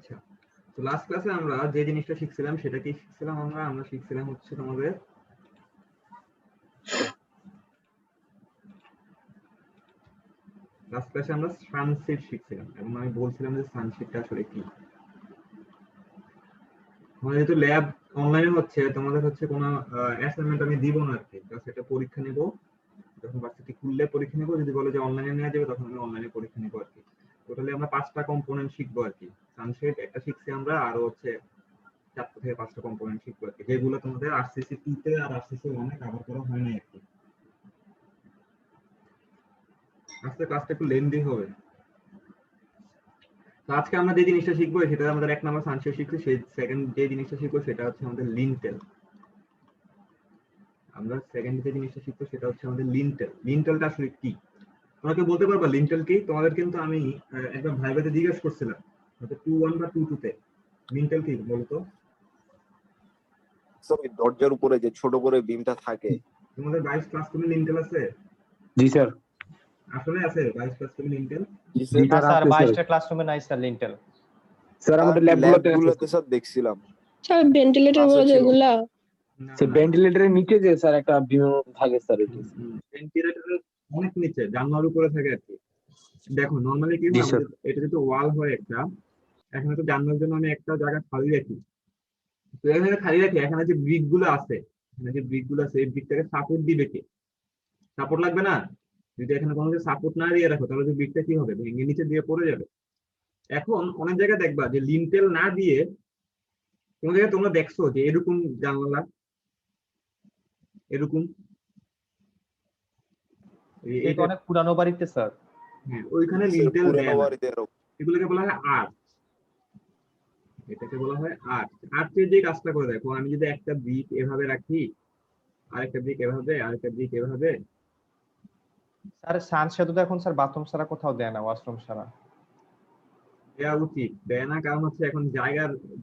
আচ্ছা, তো লাস্ট ক্লাসে আমরা যে জিনিসটা শিখছিলাম সেটা কি শিখছিলাম? আমরা শিখছিলাম হচ্ছে তোমাদের লাস্ট ক্লাসে আমরা সানসেট শিখছিলাম এবং আমি বলছিলাম যে সানসেটটা আসলে কি। আমাদের যেহেতু ল্যাব অনলাইনে হচ্ছে, তোমাদের হচ্ছে কোনো অ্যাসাইনমেন্ট আমি দিব না আর কি, জাস্ট এটা পরীক্ষা নেব। যখন ভার্সিটি খুললে পরীক্ষা নেব, যদি বলে যে অনলাইনে নেওয়া যাবে তখন আমি অনলাইনে পরীক্ষা নেব আর কি। টোটালি আমরা 5টা কম্পোনেন্ট শিখবো আর কি। সানসেট একটা শিখছি আমরা, আরো হচ্ছে 4টা থেকে 5টা কম্পোনেন্ট শিখবো আর কি, যেগুলো তোমাদের আরসিসি 2 তে আর আরসিসি 1 এ কভার করা হয় না আর কি। আজকে ক্লাসটা একটু লেন্দি হবে। তো আজকে আমরা যে জিনিসটা শিখবো সেটা আমাদের 1 নাম্বার সানসেট শিখছি, সেই সেকেন্ড যে জিনিসটা শিখবো সেটা হচ্ছে আমাদের লিন্টেল। আমরা সেকেন্ড যে জিনিসটা শিখবো সেটা হচ্ছে আমাদের লিন্টেল। লিন্টেলটা আসলে কি তোমরা কি বলতে পারবা? লিন্টেল কি? তোমাদের কিন্তু আমি একবার ভাইভাতে জিজ্ঞেস করছিলাম, হয়তো 2-1 বা 2-2 তে, লিন্টেল কি বলতো? স্যার ওই দরজার উপরে যে ছোট করে বিমটা থাকে। তোমাদের 22 ক্লাসরুমে লিন্টেল আছে? জি স্যার। আসলে আছে 22 ক্লাসরুমে লিন্টেল? জি জি স্যার। স্যার, স্যার আছে স্যার। 22টা ক্লাসরুমে নাই স্যার লিন্টেল। স্যার আমাদের ল্যাবগুলোতে আছে ল্যাবগুলোতে স্যার দেখছিলাম। স্যার ভেন্টিলেটর গুলো যেগুলা স্যার ভেন্টিলেটরের নিচে যে স্যার একটা বিম থাকে স্যার, এটা ভেন্টিলেটরের অনেক নিচে জানলার উপরে থাকে আর কি। দেখো নরমালি কি জি হয়, স্যার। এটা যেহেতু ওয়াল হয় একটা, এখানে তো জানলার জন্য আমি একটা জায়গা খালি রাখি। তো এখানে খালি রাখি, এখানে যে ব্রিক গুলো আছে, এখানে যে ব্রিক গুলো আছে এই ব্রিকটাকে সাপোর্ট দিবে কে? সাপোর্ট লাগবে না? যদি এখানে কোনো সাপোর্ট না দিয়ে রাখো তাহলে যে ব্রিকটা কি হবে, ভেঙে নিচে দিয়ে পড়ে যাবে। এখন অনেক জায়গায় দেখবা যে লিন্টেল না দিয়ে, কোন জায়গায় তোমরা দেখছো যে এরকম জানলা, এরকম এটা অনেক পুরানো বাড়িতে স্যার। হ্যাঁ, ওইখানে স্যার লিন্টেল পুরনো দেয় না। বাড়িতে এরকম। এগুলোকে বলা হয় আর্চ। এটাকে বলা হয় আর্চ। আর্চের যে কাজটা করে দেখো, আমি যদি একটা ব্রিক এভাবে রাখি, আরেকটা ব্রিক এভাবে, আরেকটা ব্রিক এভাবে, স্যার সানশেড তো এখন স্যার বাথরুম ছাড়া কোথাও দেয় না, ওয়াশরুম ছাড়া। দেওয়া উচিত, দেয় না কারণ হচ্ছে এখন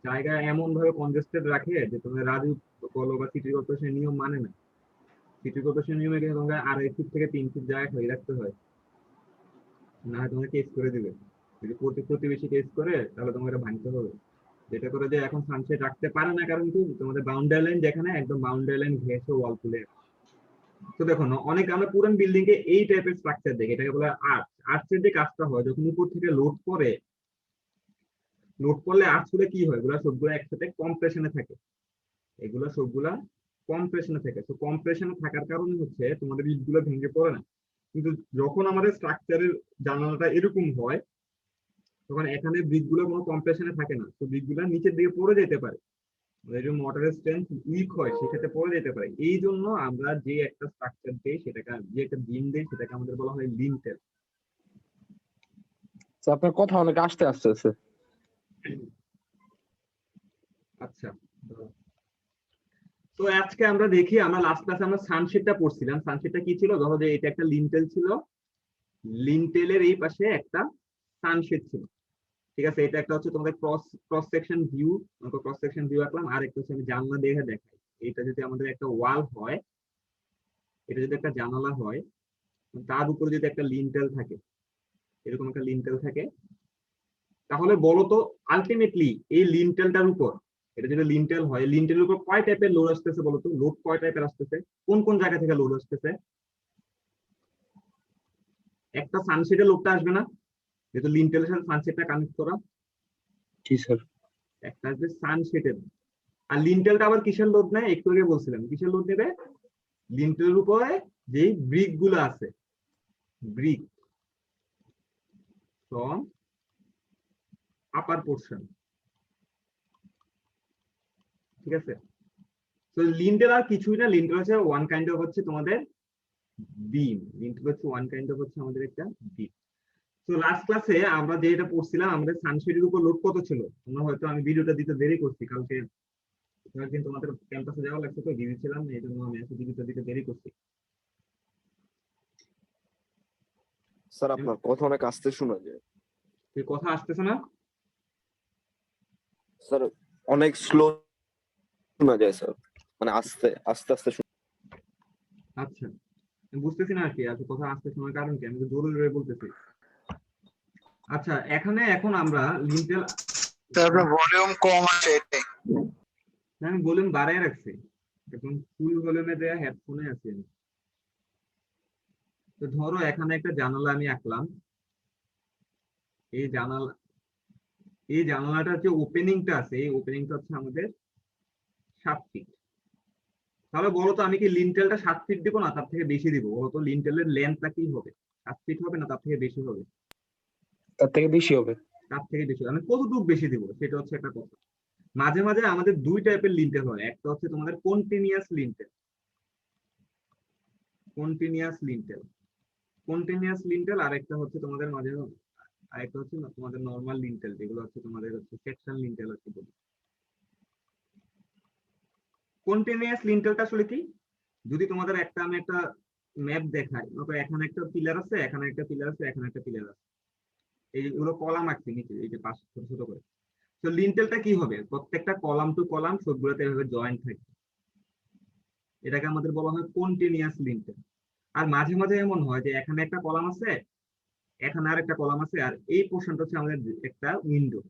জায়গা এমন ভাবে কনজেস্টেড রাখে যে তোমার রাজু বলো বা সিটি কর্পোরেশনের নিয়ম মানে না। সিটি কর্পোরেশনের নিয়মে কিন্তু তোমাকে 2.5 ফিট থেকে 3 ফিট জায়গা খালি রাখতে হয়, না হয় তোমাকে কেস করে দিবে। যদি প্রতিবেশী কেস করে তাহলে তোমাকে এটা ভাঙতে হবে। যেটা করে যে এখন সানসেট রাখতে পারে না, কারণ কি তোমাদের বাউন্ডারি লাইন যেখানে একদম বাউন্ডারি লাইন ঘেঁষে ওয়াল তুলে। তো দেখো না, অনেক আমরা পুরান বিল্ডিং এ এই টাইপের স্ট্রাকচার দেখি, এটাকে বলা হয় আর্চ। আর্চের যে কাজটা হয়, যখন উপর থেকে লোড করলে আর্চ গুলো কি হয়, এগুলো সবগুলো একসাথে কম্প্রেশনে থাকে। এগুলো সবগুলা কম্প্রেশনে থাকে। তো কম্প্রেশনে থাকার কারণে হচ্ছে তোমাদের ইটগুলো ভেঙে পড়ে না। কিন্তু যখন আমাদের স্ট্রাকচারের জানালাটা এরকম হয়, তখন এখানে ব্রিকগুলো কোনো কম্প্রেশনে থাকে না, তো ব্রিকগুলো নিচের দিকে পড়ে যেতে পারে। মোটরের স্ট্রেংথ উইক হয়, সেক্ষেত্রে পড়ে যেতে পারে। এই জন্য আমরা যে একটা স্ট্রাকচার দিই, সেটাকে যে একটা বিম দিই, সেটাকে আমাদের বলা হয় লিন্টেল। স্যার আপনার কথা অনেক আস্তে আস্তে আছে। আচ্ছা, তো আজকে আমরা দেখি, আমরা লাস্ট ক্লাসে আমরা সানশেডটা পড়ছিলাম। সানশেডটা কি ছিল? ধরো যে এটা একটা লিন্টেল ছিল, লিন্টেলের এই পাশে একটা সানশেড ছিল, ঠিক আছে? এটা একটা হচ্ছে তোমাদের cross section view, cross section view আঁকলাম। আর একটা হচ্ছে আমি জানলা দেখে দেখাই, এটা যদি আমাদের একটা ওয়াল হয়, এটা যদি একটা জানালা হয়, তার উপরে যদি একটা লিন্টেল থাকে, এরকম একটা লিন্টেল থাকে, তাহলে বলো তো আলটিমেটলি এই লিন্টেলটার উপর, এটা যদি লিন্টেল হয়, লিন্টেলের উপর কয় টাইপের লোড আসতেছে বলো তো? লোড কয় টাইপের আসতেছে? কোন কোন জায়গা থেকে লোড আসতেছে? একটা সানশেডের লোডটা আসবে না, যেহেতু লিন্টেলের সাথে সানশেডটা কানেক্ট করা। জি স্যার। একটা আসবে সানশেডের। আর লিন্টেলটা আবার কিসের লোড নেয়? একটু আগে বলছিলাম কিসের লোড নেবে। লিন্টেলের উপরে যে ব্রিক গুলো আছে, ব্রিক ফ্রম আপার পোর্শন, ঠিক আছে? তো লিন্টেল আর কিছুই না, লিন্টেল হচ্ছে ওয়ান কাইন্ড অফ হচ্ছে তোমাদের বিম। লিন্টেল হচ্ছে ওয়ান কাইন্ড অফ হচ্ছে আমাদের একটা বিম। তো লাস্ট ক্লাসে আমরা যেটা পড়ছিলাম, আমাদের সানশেডের উপর লোড কত ছিল? তোমরা হয়তো, আমি ভিডিওটা দিতে দেরি করছি, কালকে কয়েকদিন তোমাদের ক্যাম্পাসে যাওয়া লাগছে, তো বিজি ছিলাম, এই জন্য আমি আজকে ভিডিওটা দিতে দেরি করছি। স্যার আপনার কথা অনেক আস্তে শোনা যায়। এই কথা আসতেছে না? স্যার অনেক স্লো শোনা যায় স্যার, মানে আস্তে আস্তে আস্তে আচ্ছা, আমি বুঝতেছি না আর কি, আচ্ছা কথা আসতে শোনার কারণ কি, আমি তো জোরে জোরে বলতেছি। আচ্ছা, এখন আমরা তারপর ভলিউম কম আছে এটাই। আমি ভলিউম বাড়ায় রাখছি, এখন ফুল ভলিউমে দেয়া হেডফোনে আছি আমি। তো ধরো এখানে একটা জানালা আমি আঁকলাম, এই জানালাটার যে ওপেনিংটা আছে, এই ওপেনিংটা হচ্ছে আমাদের 7 ফিট। তাহলে বলো তো আমি কি লিন্টেলটা 7 ফিট দিব না তার থেকে বেশি দিব? বলো তো লিন্টেলের লেন্থটা কি হবে, 7 ফিট হবে না তার থেকে বেশি হবে? তার থেকে বেশি হবে। তার থেকে বেশি হবে। আমি কতটুকু বেশি দিব সেটা হচ্ছে একটা কথা। মাঝে মাঝে আমাদের দুই টাইপের লিন্টেল হয়, একটা হচ্ছে তোমাদের কন্টিনিউয়াস লিন্টেল, আর একটা হচ্ছে তোমাদের আরেকটা হচ্ছে তোমাদের নর্মাল লিন্টেল, যেগুলো হচ্ছে তোমাদের হচ্ছে সেকশন লিন্টেল হচ্ছে বলি। কন্টিনিউয়াস লিন্টেলটা আসলে কি? যদি তোমাদের আমি একটা ম্যাপ দেখাই, এখানে একটা পিলার আছে, এখানে একটা পিলার আছে, এখানে একটা পিলার আছে, এইগুলো কলাম আঁকছি নিচে, এই যে পাশে ছোট ছোট করে। তো লিন্টেলটা কি হবে? প্রত্যেকটা কলাম টু কলাম সবগুলোতে এভাবে জয়েন্ট থাকে, এটাকে আমাদের বলা হয় কন্টিনিউয়াস লিন্টেল। আর মাঝে মাঝে এমন হয় যে এখানে একটা কলাম আছে, এখানে আর একটা কলাম আছে, আর এই পোর্শনটা হচ্ছে আমাদের একটা উইন্ডো।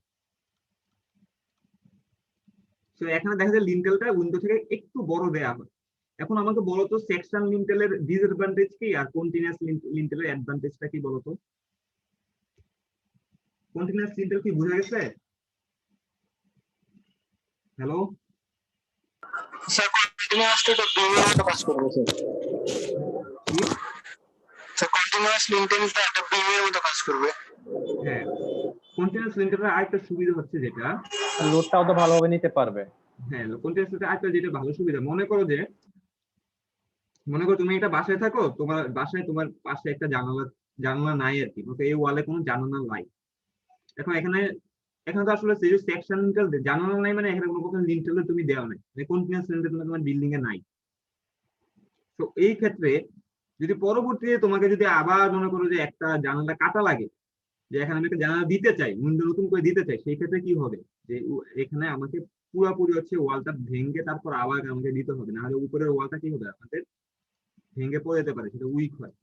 তো এখানে দেখা যায় লিন্টেলটা উইন্ডো থেকে একটু বড় দেয়া হয়। এখন আমাকে বলো তো সেকশন লিন্টেলের ডিসঅ্যাডভান্টেজ কি আর কন্টিনিউয়াস লিন্টেলের অ্যাডভান্টেজটা কি বলো তো? কন্টিনিউয়াস লিন্টেল কি বুঝা গেছে? হ্যালো স্যার কন্টিনিউয়াসলি তো বিমের মতো কাজ করবে স্যার। স্যার কন্টিনিউয়াস লিন্টেলটা একটা বিমের মতো কাজ করবে। হ্যাঁ, কন্টিনিউয়াস লিন্টেলের আরেকটা সুবিধা হচ্ছে যেটা, লোডটাও তো ভালোভাবে নিতে পারবে। হ্যাঁ কন্টিনিউয়াস লিন্টেলের আরেকটা যেটা ভালো সুবিধা, মনে করো তুমি একটা বাসায় থাকো, তোমার বাসায় তোমার পাশে একটা জানালা নাই আর কি, এই ওয়ালে কোনো জানালা নাই। এখন এখানে তো আসলে সেকশন লিন্টেল জানালা নাই, মানে এখানে কোনো প্রকার লিন্টেল তুমি দেওয়া নাই, কন্টিনিউয়াস লিন্টেল তোমার বিল্ডিং এ নাই। তো এই ক্ষেত্রে যদি পরবর্তীতে তোমাকে যদি আবার মনে করো যে একটা জানালা কাটা লাগে, যে এখানে আমি একটা জানালা দিতে চাই, উইন্ডো নতুন করে দিতে চাই, সেই ক্ষেত্রে কি হবে? যে এখানে আমাকে পুরোপুরি হচ্ছে ওয়ালটা ভেঙে তারপর আবার আমাকে দিতে হবে, না হলে উপরের ওয়ালটা কি হবে আমাদের ভেঙে পড়ে যেতে পারে, সেটা উইক হয়।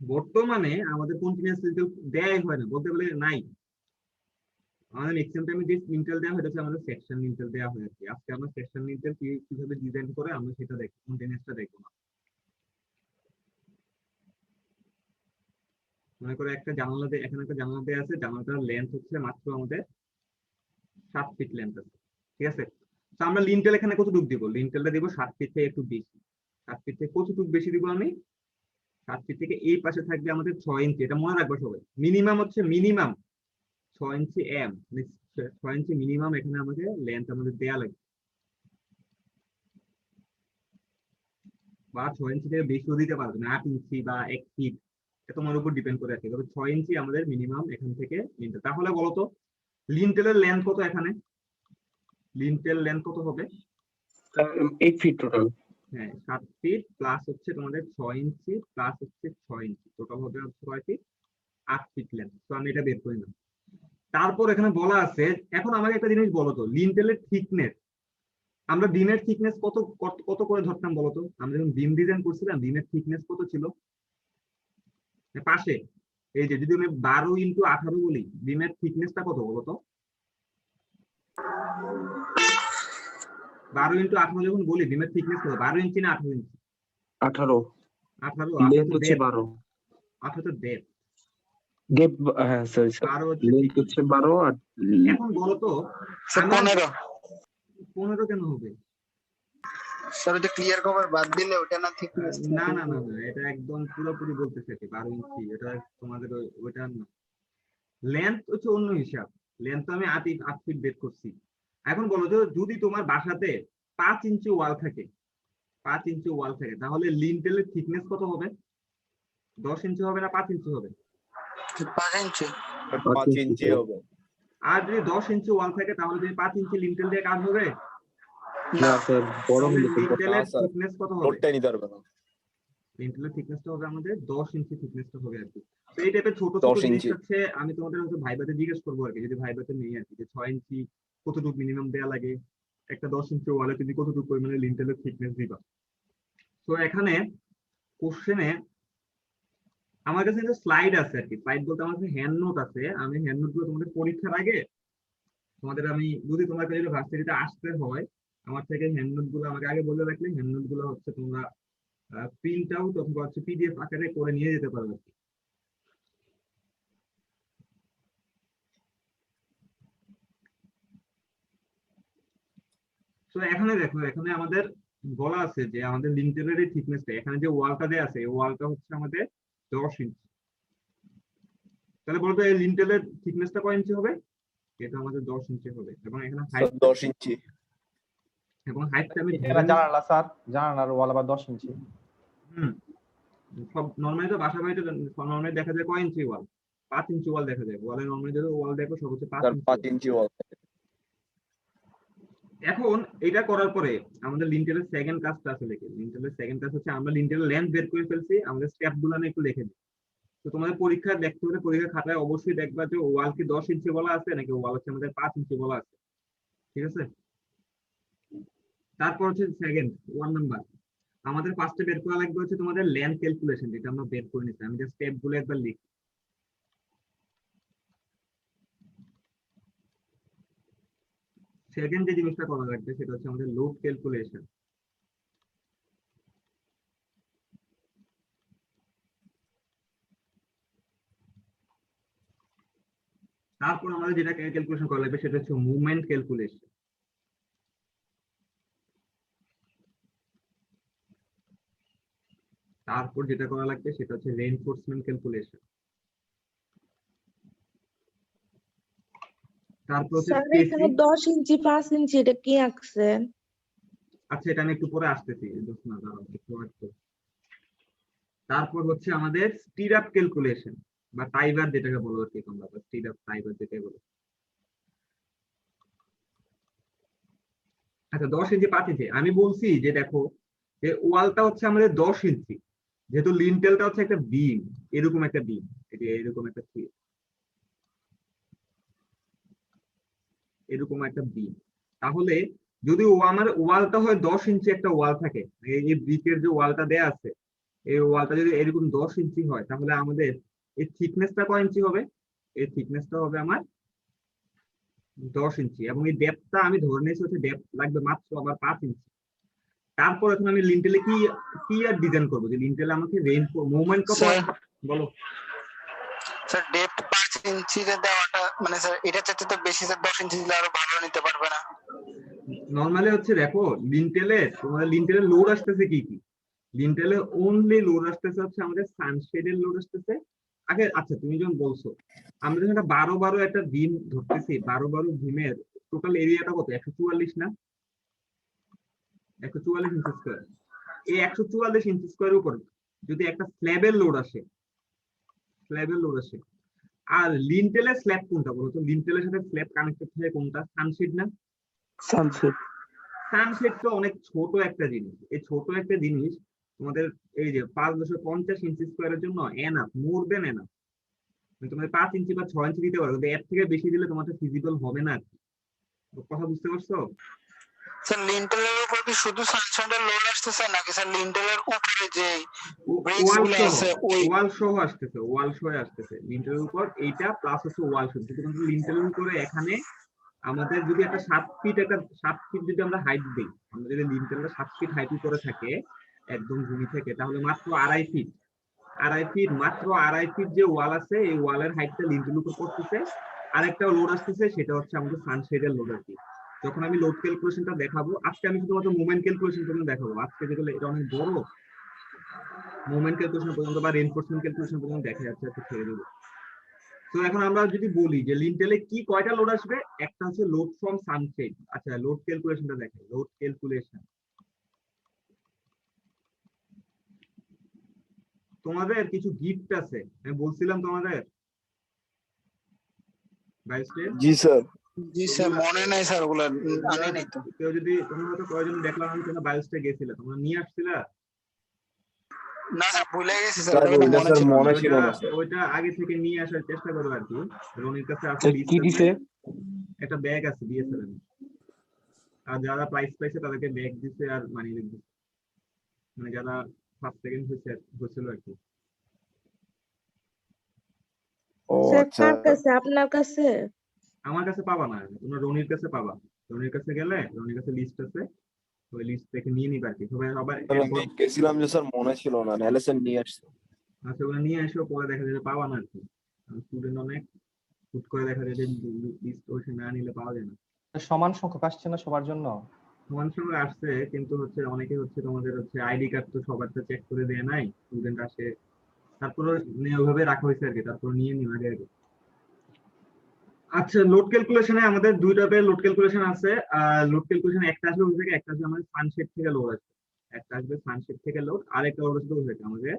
বর্তমানে আমাদের কন্টিনিউয়াস লিন্টেল দেয়াই হয় না, বলতে গেলে নাই। আমাদের ম্যাক্সিমাম টাইমে যে লিন্টেল দেওয়া হয় আমাদের সেকশন লিন্টেল দেওয়া হয় আর কি। আজকে আমরা সেকশন লিন্টেল কিভাবে ডিজাইন করে আমরা সেটা দেখব, কন্টিনিউয়াসটা দেখবো না। মনে করো এখানে একটা জানালা দেওয়া আছে, জানালাটার লেন্থ হচ্ছে মাত্র আমাদের 7 ফিট লেন্থ আছে, ঠিক আছে? তো আমরা লিন্টেল এখানে কতটুকু দিব? লিন্টেলটা দিব 7 ফিট থেকে একটু বেশি। 7 ফিট থেকে কতটুকু বেশি দিব আমি? 7 ফিট থেকে এই পাশে থাকবে আমাদের 6 ইঞ্চি, এটা মনে রাখবো সবাই। মিনিমাম 6 ইঞ্চি 6 ইঞ্চি মিনিমাম এখানে আমাদের লেন্থ আমাদের দেয়া লাগবে, বা 6 ইঞ্চি থেকে বেশিও দিতে পারবে না, 8 ইঞ্চি বা 1 ফিট, এটা তোমার উপর ডিপেন্ড করে আছে। তবে 6 ইঞ্চি আমাদের মিনিমাম এখান থেকে লিন্টেল। তাহলে বলতো লিন্টেলের লেন্থ কত? এখানে লিন্টেল লেন্থ কত হবে? 8 ফিট টোটাল। হ্যাঁ 7 ফিট প্লাস হচ্ছে তোমাদের 6 ইঞ্চি প্লাস হচ্ছে 6 ইঞ্চি, টোটাল হবে হচ্ছে কয় ফিট? 8 fit length. তো আমি এটা বের করে নিলাম। তারপর এখানে বলা আছে, এখন আমাকে একটা জিনিস বলো তো, লিন্টেলের থিকনেস, আমরা বিমের থিকনেস কত কত করে ধরতাম বলতো? আমরা যখন বিম ডিজাইন করছিলাম বিমের থিকনেস কত ছিল? পাশে এই যে যদি আমি 12x18 বলি, বিমের থিকনেসটা কত বলতো? 12x18 যখন বলি বিমের থিকনেস কত? 12 ইঞ্চি না 18 ইঞ্চি? 18 18 লেন্থ হচ্ছে 12 18 তো ডেপথ, ডেপ। হ্যাঁ সরি স্যার, 12 হচ্ছে লেন্থ thickness। হচ্ছে 12 আর এখন বলতো স্যার 15 15 কেন হবে? স্যার ওটা ক্লিয়ার কভার বাদ দিলে ওটা না থিকনেস না না না না, এটা একদম পুরোপুরি বলতেছে কি 12 ইঞ্চি, এটা তোমাদের ওইটা না। লেন্থ হচ্ছে অন্য হিসাব, লেন্থ আমি 8 ফিট বের করছি। এখন বলো তো যদি তোমার বাসাতে 5 ইঞ্চি ওয়াল থাকে, 5 ইঞ্চি ওয়াল থাকে, তাহলে লিন্টেলের থিকনেস কত হবে? 10 ইঞ্চি হবে না 5 ইঞ্চি হবে? 5 ইঞ্চি। 5 ইঞ্চি হবে। আর যদি 10 ইঞ্চি ওয়াল থাকে তাহলে যদি 5 ইঞ্চি লিন্টেল দিয়ে কাজ হবে? না স্যার, বড় হলে লিন্টেলের না, স্যার। থিকনেস কত হবে? লোডটাই নিতে পারবে না। লিন্টেলের থিকনেসটা হবে আমাদের 10 ইঞ্চি থিকনেসটা হবে আর কি। তো এই টাইপের ছোট ছোট 10 জিনিস ইঞ্চি। হচ্ছে আমি তোমাদের হয়তো ভাইবাতে জিজ্ঞেস করবো আর কি, যদি ভাইবাতে নেই আর কি, যে 6 ইঞ্চি কতটুকু মিনিমাম দেয়া লাগে, একটা 10 ইঞ্চি ওয়ালে তুমি কতটুকু পরিমাণে লিন্টেলের থিকনেস দিবা। তো এখানে কোশ্চেনে আমার কাছে কিন্তু স্লাইড আছে আর কি, স্লাইড বলতে আমার কাছে হ্যান্ড নোট আছে, আমি হ্যান্ড নোট গুলো তোমাদের পরীক্ষার আগে তোমাদের আমি যদি তোমাকে যদি ভার্সিটিতে আসতে হয় আমার থেকে হ্যান্ড নোট গুলো আমাকে আগে বলে রাখলে হ্যান্ড নোট গুলো হচ্ছে তোমরা প্রিন্ট আউট অথবা হচ্ছে পিডিএফ আকারে করে নিয়ে যেতে পারবে। তো এখানে দেখো, এখানে আমাদের বলা আছে যে আমাদের লিঙ্কটেলের এই থিকনেসটা, এখানে যে ওয়ালটা দেয়া আছে এই ওয়ালটা হচ্ছে আমাদের 10 ইঞ্চি। তাহলে বলতো এই লিঙ্কটেলের থিকনেসটা কয় ইঞ্চি হবে? এটা আমাদের 10 ইঞ্চি হবে, এবং এখানে হাইট 10 ইঞ্চি। এবং হাইটটা আমি এটা জানালা স্যার, জানালার ওয়াল আবার 10 ইঞ্চি। সব নরমালি তো বাসা বাড়িতে নরমালি দেখা যায় কয় ইঞ্চি ওয়াল? 5 ইঞ্চি ওয়াল দেখা যায়। ওয়ালে নরমালি যদি ওয়াল দেখো সব হচ্ছে 5 ইঞ্চি। 5 ইঞ্চি ওয়াল। এখন এটা করার পরে আমাদের লিন্টেলের সেকেন্ড কাজটা আছে লিখে। লিন্টেলের সেকেন্ড কাজ হচ্ছে আমরা লিন্টেলের লেন্থ বের করে ফেলছি, আমাদের স্টেপ গুলো একটু লিখে দিই। তো তোমাদের পরীক্ষা দেখতে হলে পরীক্ষার খাতায় অবশ্যই দেখবা যে ওয়াল কি 10 ইঞ্চি বলা আছে নাকি ওয়াল হচ্ছে আমাদের 5 ইঞ্চি বলা আছে, ঠিক আছে? তারপর হচ্ছে সেকেন্ড 1 নাম্বার, আমাদের ফার্স্টে বের করা লাগবে হচ্ছে তোমাদের লেন্থ ক্যালকুলেশন, যেটা আমরা বের করে নিচ্ছি। আমি জাস্ট স্টেপ গুলো একবার লিখি। সেকেন্ড যে জিনিসটা করা লাগবে সেটা হচ্ছে আমাদের লোড ক্যালকুলেশন। তারপর আমাদের যেটা ক্যালকুলেশন করা লাগবে সেটা হচ্ছে মুভমেন্ট ক্যালকুলেশন। তারপর যেটা করা লাগবে সেটা হচ্ছে রেইনফোর্সমেন্ট ক্যালকুলেশন। তারপর হচ্ছে স্যার এখানে 10 ইঞ্চি 5 ইঞ্চি এটা কি আঁকছেন? আচ্ছা এটা আমি একটু পরে আসতেছি, দোস্ত না দাঁড়াও একটু wait করো। তারপর হচ্ছে আমাদের স্টির আপ ক্যালকুলেশন বা টাইবার যেটাকে বলো আর কি তোমরা, স্টির আপ টাইবার যেটাকে বলো। আচ্ছা 10 ইঞ্চি 5 ইঞ্চি আমি বলছি যে দেখো যে ওয়ালটা হচ্ছে আমাদের 10 ইঞ্চি, যেহেতু লিন্টেলটা হচ্ছে একটা বিম, এরকম একটা বিম, এটা এরকম একটা এরকম একটা বিম। তাহলে যদি আমার ওয়ালটা হয় 10 ইঞ্চি একটা ওয়াল থাকে, এই ব্রিকের যে ওয়ালটা দেয়া আছে এই ওয়ালটা যদি এরকম 10 ইঞ্চি হয় তাহলে আমাদের এই থিকনেসটা কয় ইঞ্চি হবে? এই থিকনেসটা হবে আমার 10 ইঞ্চি, এবং এই ডেপথটা আমি ধরে নিয়েছি হচ্ছে ডেপথ লাগবে মাত্র আবার 5 ইঞ্চি। তারপর এখন আমি লিন্টেলে কি কি আর ডিজাইন করবো যে লিন্টেলে আমাকে মুভমেন্ট কত বলো। স্যার ডেপথ 5 ইঞ্চিতে দেওয়াটা মানে স্যার এটা চাইতে তো বেশি, স্যার 10 ইঞ্চি দিলে আরো ভালো নিতে পারবে না? নরমালি হচ্ছে দেখো লিন্টেলে তোমাদের লিন্টেলে লোড আসতেছে কি কি, লিন্টেলে অনলি লোড আসতেছে হচ্ছে আমাদের সানশেডের লোড আসতেছে আগে। আচ্ছা তুমি যখন বলছো আমরা যখন একটা 12 একটা বিম ধরতেছি, 12 বিমের টোটাল এরিয়াটা কত? 144 না? 144 ইঞ্চি স্কয়ার। এই 144 ইঞ্চি স্কয়ারের উপর যদি একটা স্ল্যাবের লোড আসে, আর লিন্টেলের স্ল্যাব কোনটা বলো তো? লিন্টেলের সাথে স্ল্যাব কানেক্টেড থাকে কোনটা? সানশেড না? সানসেট। সানশেড তো অনেক ছোট একটা জিনিস, এই ছোট একটা জিনিস তোমাদের এই যে 5.50 ইঞ্চি স্কয়ারের জন্য এনাফ, মোর দেন এনাফ। তোমাদের 5 ইঞ্চি বা 6 ইঞ্চি দিতে পারো, কিন্তু এর থেকে বেশি দিলে তোমাদের ফিজিবল হবে না। কথা বুঝতে পারছো? স্যার লিন্টেলের উপর কি শুধু সানশাইনের লোড আসতেছে নাকি স্যার লিন্টেলের উপরে যে ব্রিক্স গুলো আছে ওই ওয়াল সহ আসতেছে, ওয়াল সহ আসতেছে লিন্টেলের উপর এইটা প্লাস হচ্ছে ওয়াল সহ। কিন্তু লিন্টেলের উপরে এখানে আমাদের যদি একটা 7 ফিট যদি আমরা হাইট দিই, আমরা যদি লিন্টেলটা 7 ফিট হাইট করে থাকে একদম ভূমি থেকে, তাহলে মাত্র 2.5 ফিট মাত্র 2.5 ফিট যে ওয়াল আছে এই ওয়ালের হাইটটা লিন্টেলের উপর পড়তেছে। আরেকটা লোড আসতেছে সেটা হচ্ছে আমাদের সানশেডের লোড আর কি। যখন আমি লোড ক্যালকুলেশনটা দেখাবো, আজকে আমি শুধুমাত্র মুভমেন্ট ক্যালকুলেশন পর্যন্ত দেখাবো, আজকে যেগুলো এটা অনেক বড়, মুভমেন্ট ক্যালকুলেশন পর্যন্ত বা রেইনফোর্সমেন্ট ক্যালকুলেশন পর্যন্ত দেখা যাচ্ছে, একটু ছেড়ে দেবো। তো এখন আমরা যদি বলি যে লিন্টেলে কি কয়টা লোড আসবে, একটা হচ্ছে লোড ফ্রম সানশেড। আচ্ছা লোড ক্যালকুলেশনটা দেখেন, লোড ক্যালকুলেশন তোমাদের কিছু গিফট আছে আমি বলছিলাম তোমাদের বাইস্টে। জি স্যার। জি স্যার মনে নাই স্যার ওগুলো আনে নাই তো। কেউ যদি তোমরা হয়তো কয়জন দেখলাম আমি তোমরা বাইস্টে গেছিলে, তোমরা নিয়ে আসছিলা? না স্যার ভুলে গেছি স্যার স্যার, ওইটা স্যার মনে ছিল না স্যার। ওইটা আগে থেকে নিয়ে আসার চেষ্টা করো আর কি। রনির কাছে আছে কি দিছে? একটা ব্যাগ আছে দিয়েছে, আর যারা প্রাইস পাইছে তাদেরকে ব্যাগ দিছে আর মানি দিছে, মানে যারা ফার্স্ট সেকেন্ড হয়েছিল আর কি। স্যার আচ্ছা। কার কাছে, আপনার কাছে? আমার কাছে পাবা না, তোমরা রনির কাছে পাবা। রনির কাছে গেলে রনির কাছে লিস্ট আছে, ওই লিস্ট থেকে নিয়ে নিবা আর কি। সবাই আবার আমি গেছিলাম যে স্যার মনে ছিল না, নাহলে স্যার নিয়ে আসতো। আচ্ছা ওগুলো নিয়ে এসো, পরে দেখা যায় যে পাবা না আর কি। স্টুডেন্ট অনেক, হুট করে দেখা যায় যে লিস্ট ওইসে না নিলে পাওয়া যায় না। সমান সংখ্যক আসছে না সবার জন্য? সমান সময় আসছে, কিন্তু হচ্ছে অনেকে হচ্ছে তোমাদের হচ্ছে আইডি কার্ড তো সবার তো চেক করে দেয় নাই, স্টুডেন্ট আসে, তারপরে ওইভাবে রাখা হয়েছে আর কি, তারপর নিয়ে নিও আগে আগে। আচ্ছা লোড ক্যালকুলেশনে আমাদের দুই টাইপের লোড ক্যালকুলেশন আছে। লোড ক্যালকুলেশন একটা আসবে ওই থেকে, একটা আসবে আমাদের সানশেড থেকে লোড আসবে। একটা আসবে সানশেড থেকে লোড, আর একটা লোড আসবে ওই থেকে আমাদের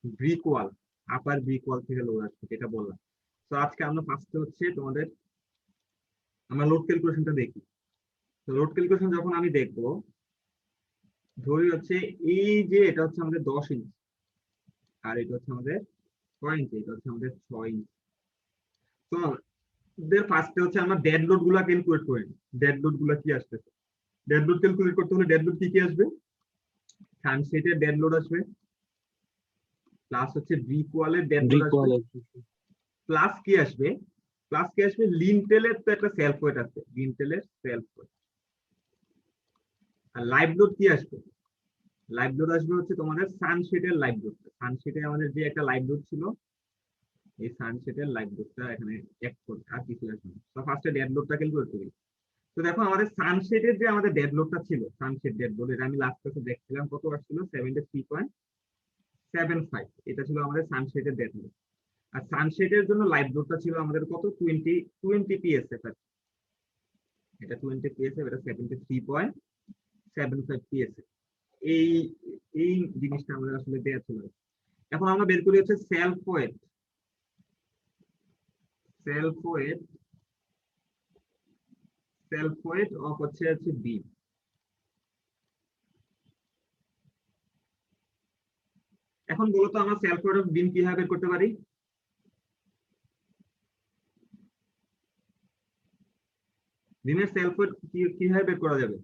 ব্রিক ওয়াল, আপার ব্রিক ওয়াল থেকে লোড আসবে, যেটা বললাম। তো আজকে আমরা ফার্স্টে হচ্ছে তোমাদের আমরা লোড ক্যালকুলেশনটা দেখি। তো লোড ক্যালকুলেশন যখন আমি দেখবো, ধরি হচ্ছে এই যে এটা হচ্ছে আমাদের 10 ইঞ্চি, আর এটা হচ্ছে আমাদের 6 ইঞ্চি, এটা হচ্ছে আমাদের 6 ইঞ্চি। তো ফার্স্টে হচ্ছে আমরা ডেড লোড গুলা ক্যালকুলেট করি। ডেড লোড গুলা কি আসতেছে, ডেড লোড ক্যালকুলেট করতে হলে ডেড লোড কি কি আসবে, সানশেডের ডেড লোড আসবে, প্লাস হচ্ছে ব্রিক ওয়ালের ডেড লোড আসবে, প্লাস কি আসবে, লিন্টেলের তো একটা সেলফ ওয়েট আছে, লিন্টেলের সেলফ ওয়েট। আর লাইভ লোড কি আসবে, লাইভ লোড আসবে হচ্ছে তোমাদের সানশেডের লাইভ লোড। সানশেডে আমাদের যে একটা লাইভ লোড ছিল, এই সানশেডের লাইভ লোডটা এখানে এক করতে আর কিছু আসবে না। তো ফার্স্টে ডেড লোডটা ক্যালকুলেট করি। তো দেখো আমাদের সানশেডের যে আমাদের ডেড লোডটা ছিল, সানশেড ডেড লোড, এটা আমি লাস্ট ক্লাসে দেখছিলাম কত আসছিল, 73.75। এটা ছিল আমাদের সানশেডের ডেড লোড। আর সানশেডের জন্য লাইভ লোডটা ছিল আমাদের কত, 20 পিএসএফ। এটা 20 পিএসএফ, এটা 73.75 পিএসএফ। এই এই জিনিসটা আমাদের আসলে দেয়া ছিল। এখন আমরা বের করি হচ্ছে self wait. Self weight of হচ্ছে বিম। এখন বলতো আমরা সেলফ ওয়েট অফ বিম কিভাবে বের করতে পারি? বিমের সেলফ ওয়েট কিভাবে বের করা যাবে?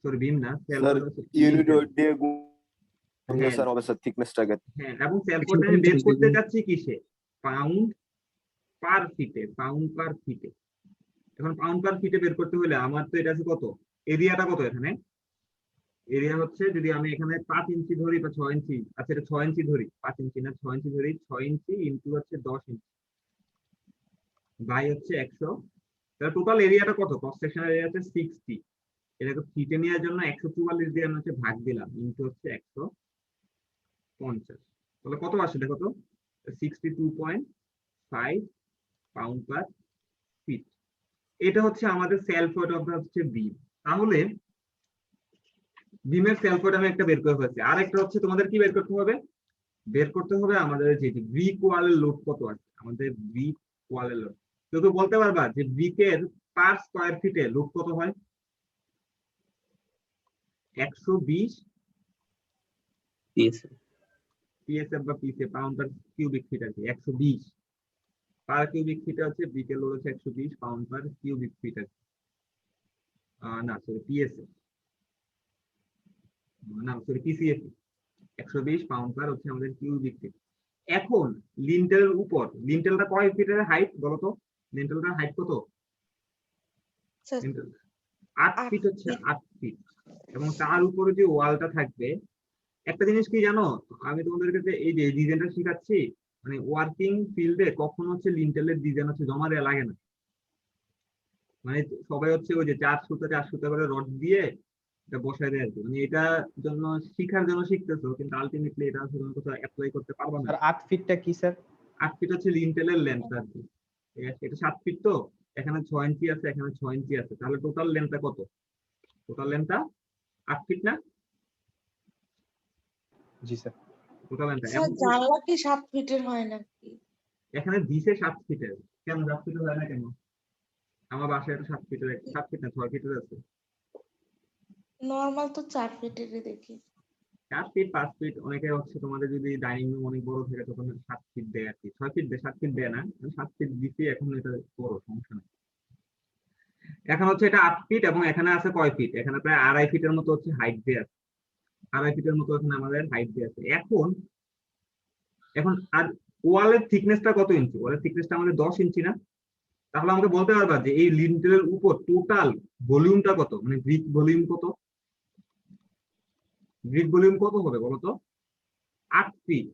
সরি বিম না, স্যার ইউনিট ওয়েট দিয়ে গুণ স্যার হবে স্যার থিকনেসটাকে। হ্যাঁ, এবং সেলফ ওয়েট আমি বের করতে যাচ্ছি কিসে, পাউন্ড পার ফিটে, পাউন্ড পার ফিটে। এখন পাউন্ড পার ফিটে বের করতে হলে আমার তো এটা আছে কত, এরিয়াটা কত, এখানে এরিয়া হচ্ছে যদি আমি এখানে 5 ইঞ্চি ধরি বা 6 ইঞ্চি, আচ্ছা এটা 6 ইঞ্চি ধরি, 5 ইঞ্চি না 6 ইঞ্চি ধরি, 6 ইঞ্চি ইনটু হচ্ছে 10 ইঞ্চি বাই হচ্ছে 100। তাহলে টোটাল এরিয়াটা কত, ক্রস সেকশনাল এরিয়া হচ্ছে 60। এটাকে ফিটে নেওয়ার জন্য 144 দিয়ে আমি হচ্ছে ভাগ দিলাম, ইনটু হচ্ছে 150। তাহলে কত আসে দেখো তো, 62.5 পাউন্ড পার ফিট। এটা হচ্ছে আমাদের সেলফ ওয়েট অফ হচ্ছে বিম। তাহলে বিমের সেলফ ওয়েট আমি একটা বের করে ফেলছি। আর একটা হচ্ছে তোমাদের কি বের করতে হবে, আমাদের যেটি ব্রিক ওয়ালের লোড কত আছে, আমাদের ব্রিক ওয়ালের লোড। তো বলতে পারবা যে ব্রিকের পার স্কয়ার ফিটে লোড কত হয়? 120 পিএসএফ বা PCF, pound per cubic feet আর কি। 120 পার কিউবিক ফিট হচ্ছে ব্রিকের লোড হচ্ছে 120 পাউন্ড পার কিউবিক ফিট আর কি। না সরি পিএসএফ, না সরি পিসিএফ, 120 পাউন্ড পার হচ্ছে আমাদের কিউবিক ফিট। এখন লিন্টেলের উপর, লিন্টেলটা কয় ফিটের হাইট বলো তো, লিন্টেলটার হাইট কত? 8 ফিট হচ্ছে, 8 ফিট। এবং তার উপরে যে ওয়ালটা থাকবে, একটা জিনিস কি জানো, আমি তোমাদের কাছে এই যে ডিজাইনটা শিখাচ্ছি, মানে ওয়ার্কিং ফিল্ডে কখনো হচ্ছে লিন্টেলের ডিজাইন হচ্ছে জমা দেওয়া লাগে না। মানে সবাই হচ্ছে ওই যে 4 সুতা 4 সুতা করে রড দিয়ে এটা বসায় দেয় আর কি। মানে এটা জন্য শিখার জন্য শিখতেছো, কিন্তু আলটিমেটলি এটা আসলে কোথাও অ্যাপ্লাই করতে পারবা না। আর 8 ফিটটা কি স্যার? 8 ফিট হচ্ছে লিন্টেলের লেন্থ আর কি। ঠিক আছে, এটা 7 ফিট, তো এখানে 6 ইঞ্চি আছে, এখানে 6 ইঞ্চি আছে, তাহলে টোটাল লেন্থটা কত? টোটাল লেন্থটা 8 ফিট না? জি স্যার। টোটাল লেন্থটা স্যার জানলা কি 7 ফিটের হয় নাকি? এখানে দিছে 7 ফিটের, কেন 7 ফিটের হয় না কেন? আমার বাসায় তো 7 ফিটের, 7 ফিট না 6 ফিটের আছে। নরমাল তো 4 ফিটেরই দেখি। 4 ফিট 5 ফিট, অনেকে হচ্ছে তোমাদের যদি ডাইনিং রুম অনেক বড় থাকে তখন 7 ফিট দেয় আর কি। 6 ফিট দেয়, 7 ফিট দেয় না, 7 ফিট দিতে এখন এটা বড় সমস্যা নেই। এখন হচ্ছে এটা 8 ফিট, এবং এখানে আছে কয় ফিট, এখানে প্রায় 2.5 ফিটের মতো হচ্ছে হাইট দিয়ে আছে, 2.5 ফিটের মতো এখানে আমাদের হাইট দিয়ে আছে। এখন এখন আর ওয়ালের থিকনেসটা কত ইঞ্চি? ওয়ালের থিকনেসটা আমাদের 10 ইঞ্চি না? তাহলে আমাকে বলতে পারবা যে এই লিন্টেলের উপর টোটাল ভলিউমটা কত, মানে গ্রিক ভলিউম কত? গ্রিক ভলিউম কত হবে বলো তো? 8 feet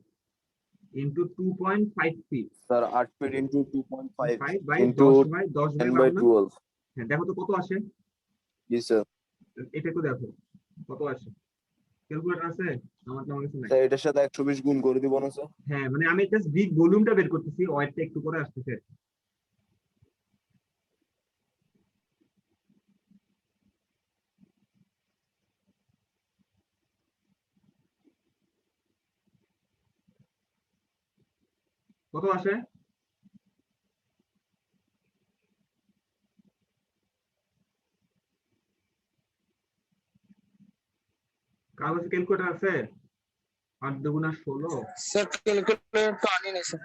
into 2.5 feet, sir 8 feet into 2.5 5 by into 10 by 10 by 10 by 52। 12। হ্যাঁ, দেখো তো কত আসে, জি স্যার। এটা একটু দেখো কত আসে। ক্যালকুলেটর আছে? আমার কাছে নাই। স্যার এটার সাথে 120 গুণ করে দিব না স্যার? হ্যাঁ, মানে আমি জাস্ট গ্রিক ভলিউমটা বের করতেছি, ওয়েটটা একটু করে আসতেছে। কত আসে? কার কাছে ক্যালকুলেটর আছে? 8 দুগুণা 16, স্যার ক্যালকুলেটর তো আনি নাই স্যার।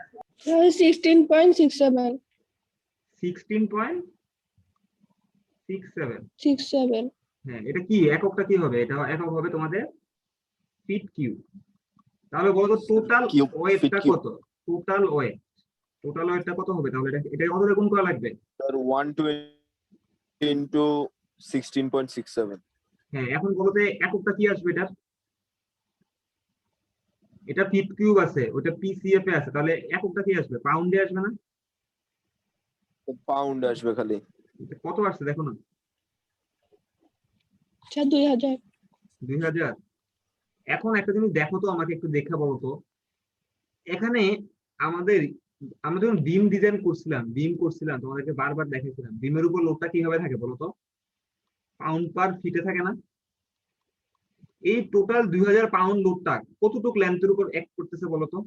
16.67 16.67। 67 হ্যাঁ, এটা কি এককটা কি হবে? এটা একক হবে তোমাদের ফিট কিউব। তাহলে বলো তো টোটাল কিউব, ওয়েটটা feet cube। কত? টোটাল ওয়েটটা কত হবে? তাহলে এটা কত দিয়ে গুণ করা লাগবে? Sir 120 into 16.67। হ্যাঁ, এখন বলো তো এককটা কি আসবে এটা? এটা ফিট কিউব আছে, ওটা পিসিএফ এ আছে, তাহলে এককটা কি আসবে? পাউন্ডে আসবে না? পাউন্ড আসবে খালি। এটা কত আসছে দেখো না? আচ্ছা 2000 2000। এখন একটা জিনিস দেখো তো, আমাকে একটু দেখা বলো তো, এখানে আমাদের আমরা যখন বিম ডিজাইন করছিলাম তোমাদেরকে বারবার দেখাইছিলাম, বিমের উপর লোডটা কিভাবে থাকে বলো তো? পাউন্ড পার ফিটে থাকে না? এই টোটাল 2000 পাউন্ড লোডটা কতটুক লেন্থের উপর অ্যাক্ট করতেছে বলো তো?